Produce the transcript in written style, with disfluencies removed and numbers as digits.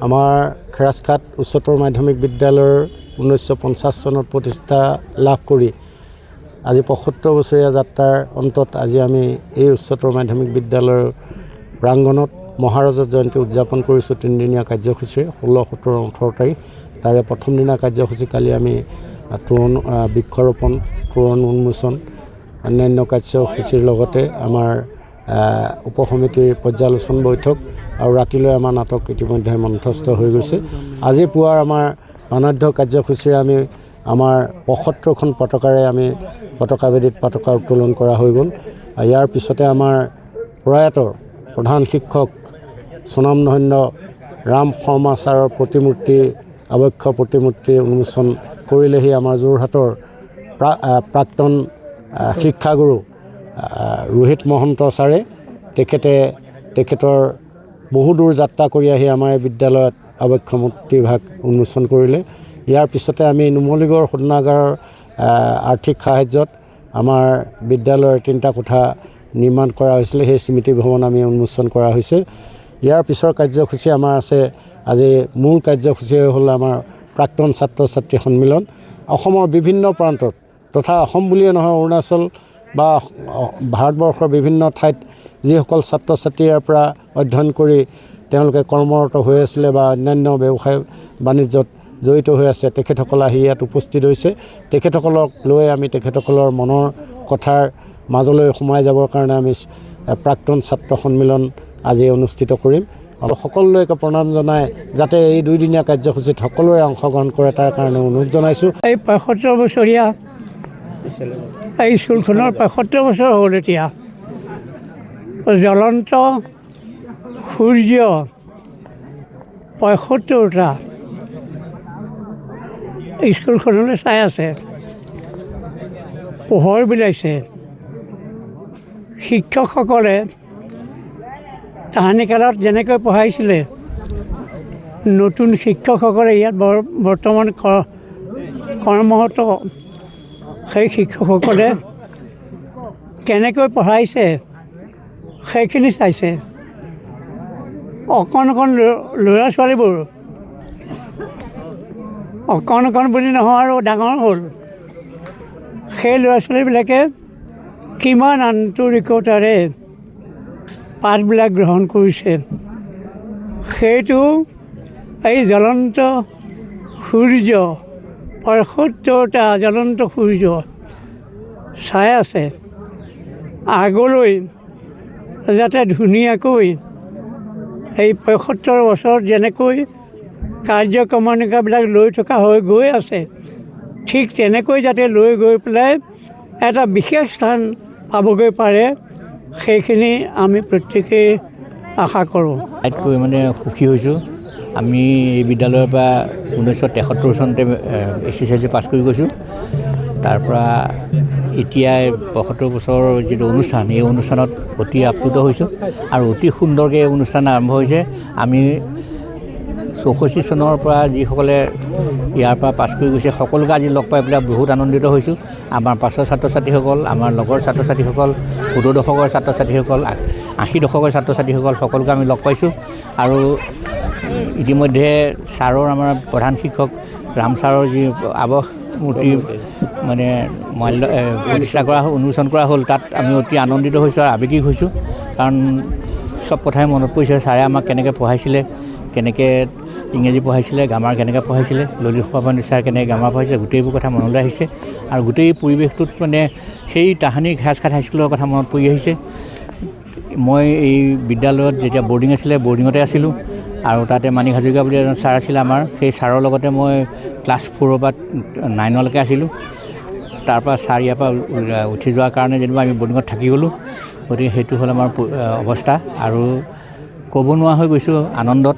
আমাৰ খেৰাজখাট উচ্চতৰ মাধ্যমিক বিদ্যালয়ৰ 1950 চনত প্ৰতিষ্ঠা লাভ কৰি আজি 75 বছৰীয়া যাত্ৰাৰ অন্তত আজি আমি এই উচ্চতৰ মাধ্যমিক বিদ্যালয়ৰ প্ৰাংগণত মহাৰাজৰ জয়ন্তী উদযাপন কৰিছোঁ 3 দিনীয়া কাৰ্যসূচী 16, 17, 18 তাৰিখ। তাৰে প্ৰথম দিনা কাৰ্যসূচী কালি আমি বৃক্ষৰোপণ, তোৰণ উন্মোচন, অন্যান্য কাৰ্যসূচীৰ লগতে আমাৰ উপসমিতিৰ পৰ্যালোচন বৈঠক আৰু ৰাতিলৈ আমাৰ নাটক ইতিমধ্যে মঞ্চস্থ হৈ গৈছে। আজি পুৱাৰ আমাৰ অনাধ্য কাৰ্যসূচীৰে আমি আমাৰ 75খন পতাকাৰে আমি পতাকাবেদীত পতাকা উত্তোলন কৰা হৈ গ'ল। ইয়াৰ পিছতে আমাৰ প্ৰয়াত প্ৰধান শিক্ষক স্বনামধন্য ৰাম শৰ্মা ছাৰৰ প্ৰতিমূৰ্তি, আবক্ষ প্ৰতিমূৰ্তি উন্মোচন কৰিলেহি আমাৰ যোৰহাটৰ প্ৰাক্তন শিক্ষাগুৰু ৰোহিত মহন্ত ছাৰে। তেখেতৰ বহুদূৰ যাত্ৰা কৰি আহি আমাৰ এই বিদ্যালয়ত আবক্ষ মূৰ্তিভাগ উন্মোচন কৰিলে। ইয়াৰ পিছতে আমি নুমলীগড় শোধনাগাৰৰ আৰ্থিক সাহায্যত আমাৰ বিদ্যালয়ৰ 3টা কোঠা নিৰ্মাণ কৰা হৈছিলে, সেই স্মৃতি ভৱন আমি উন্মোচন কৰা হৈছে। ইয়াৰ পিছৰ কাৰ্যসূচী আমাৰ আছে, আজি মূল কাৰ্যসূচী হ'ল আমাৰ প্ৰাক্তন ছাত্ৰ ছাত্ৰী সন্মিলন। অসমৰ বিভিন্ন প্ৰান্তত তথা অসম বুলিয়ে নহয়, অৰুণাচল বা ভাৰতবৰ্ষৰ বিভিন্ন ঠাইত যিসকল ছাত্ৰ ছাত্ৰী ইয়াৰ পৰা অধ্যয়ন কৰি তেওঁলোকে কৰ্মৰত হৈ আছিলে বা অন্যান্য ব্যৱসায় বাণিজ্যত জড়িত হৈ আছে, তেখেতসকল আহি ইয়াত উপস্থিত হৈছে। তেখেতসকলক লৈ আমি তেখেতসকলৰ মনৰ কথাৰ মাজলৈ সোমাই যাবৰ কাৰণে আমি প্ৰাক্তন ছাত্ৰ সন্মিলন আজি অনুষ্ঠিত কৰিম। আৰু সকলোকে প্ৰণাম জনাই যাতে এই 2 দিনীয়া কাৰ্যসূচীত সকলোৱে অংশগ্ৰহণ কৰে তাৰ কাৰণে অনুৰোধ জনাইছোঁ। এই 75 বছৰীয়া এই স্কুলখনৰ 75 বছৰ হ'ল এতিয়া। জ্বলন্ত সূৰ্য 75টা স্কুলখনলৈ চাই আছে, পোহৰ বিলাইছে। শিক্ষকসকলে তাহানি কালত যেনেকৈ পঢ়াইছিলে, নতুন শিক্ষকসকলে ইয়াত বৰ্তমান কৰ্মৰত সেই শিক্ষকসকলে কেনেকৈ পঢ়াইছে সেইখিনি চাইছে। অকণ ল'ৰা ছোৱালীবোৰ অকণ বুলি নহয় আৰু ডাঙৰ হ'ল, সেই ল'ৰা ছোৱালীবিলাকে কিমান আন্তৰিকতাৰে পাঠবিলাক গ্ৰহণ কৰিছে, সেইটো এই জ্বলন্ত সূৰ্য 75টা জ্বলন্ত সূৰ্য চাই আছে। আগলৈ যাতে ধুনীয়াকৈ এই 75 বছৰত যেনেকৈ কাৰ্যক্ৰমণিকাবিলাক লৈ থকা হৈ গৈ আছে, ঠিক তেনেকৈ যাতে লৈ গৈ পেলাই এটা বিশেষ স্থান পাবগৈ পাৰে, সেইখিনি আমি প্ৰত্যেকেই আশা কৰোঁ। আটাইতকৈ সুখী হৈছোঁ। আমি এই বিদ্যালয়ৰ পৰা 1973 চনতে SSLC পাছ কৰি গৈছোঁ। তাৰপৰা এতিয়া 75 বছৰৰ যিটো অনুষ্ঠান, এই অনুষ্ঠানত অতি আপ্লুত হৈছোঁ আৰু অতি সুন্দৰকৈ এই অনুষ্ঠান আৰম্ভ হৈছে। আমি 64 চনৰ পৰা যিসকলে ইয়াৰ পৰা পাছ কৰি গৈছে সকলোকে আজি লগ পাই পেলাই বহুত আনন্দিত হৈছোঁ। আমাৰ পাছৰ ছাত্ৰ ছাত্ৰীসকল, আমাৰ লগৰ ছাত্ৰ ছাত্ৰীসকল, 70 দশকৰ ছাত্ৰ ছাত্ৰীসকল, 80 দশকৰ ছাত্ৰ ছাত্ৰীসকল সকলোকে আমি লগ পাইছোঁ। আৰু ইতিমধ্যে ছাৰৰ, আমাৰ প্ৰধান শিক্ষক ৰাম ছাৰৰ যি মূৰ্তি প্ৰতিষ্ঠা কৰা উন্মোচন কৰা হ'ল, তাত আমি অতি আনন্দিত হৈছোঁ আৰু আৱেগিক হৈছোঁ। কাৰণ চব কথাই মনত পৰিছে, ছাৰে আমাক কেনেকৈ পঢ়াইছিলে, কেনেকৈ ইংৰাজী পঢ়াইছিলে, গ্ৰামাৰ কেনেকৈ পঢ়াইছিলে, ললিত সভাপতি ছাৰ কেনেকৈ গ্ৰামাৰ পঢ়াইছিলে, গোটেইবোৰ কথা মনলৈ আহিছে। আৰু গোটেই পৰিৱেশটোত সেই তাহানি খেৰাজখাট হাইস্কুলৰ কথা মনত পৰি আহিছে। মই এই বিদ্যালয়ত যেতিয়া বৰ্ডিং আছিলে, বৰ্ডিঙতে আছিলোঁ আৰু তাতে মাণিক হাজৰিকা বুলি এজন ছাৰ আছিলে আমাৰ, সেই ছাৰৰ লগতে মই ক্লাছ 4ৰ পৰা 9লৈকে আছিলোঁ। তাৰপৰা ছাৰ ইয়াৰ পৰা উঠি যোৱাৰ কাৰণে যেনিবা আমি বৰ্ডিঙত থাকি গ'লোঁ। গতিকে সেইটো হ'ল আমাৰ অৱস্থা আৰু ক'ব নোৱাৰা হৈ গৈছোঁ আনন্দত।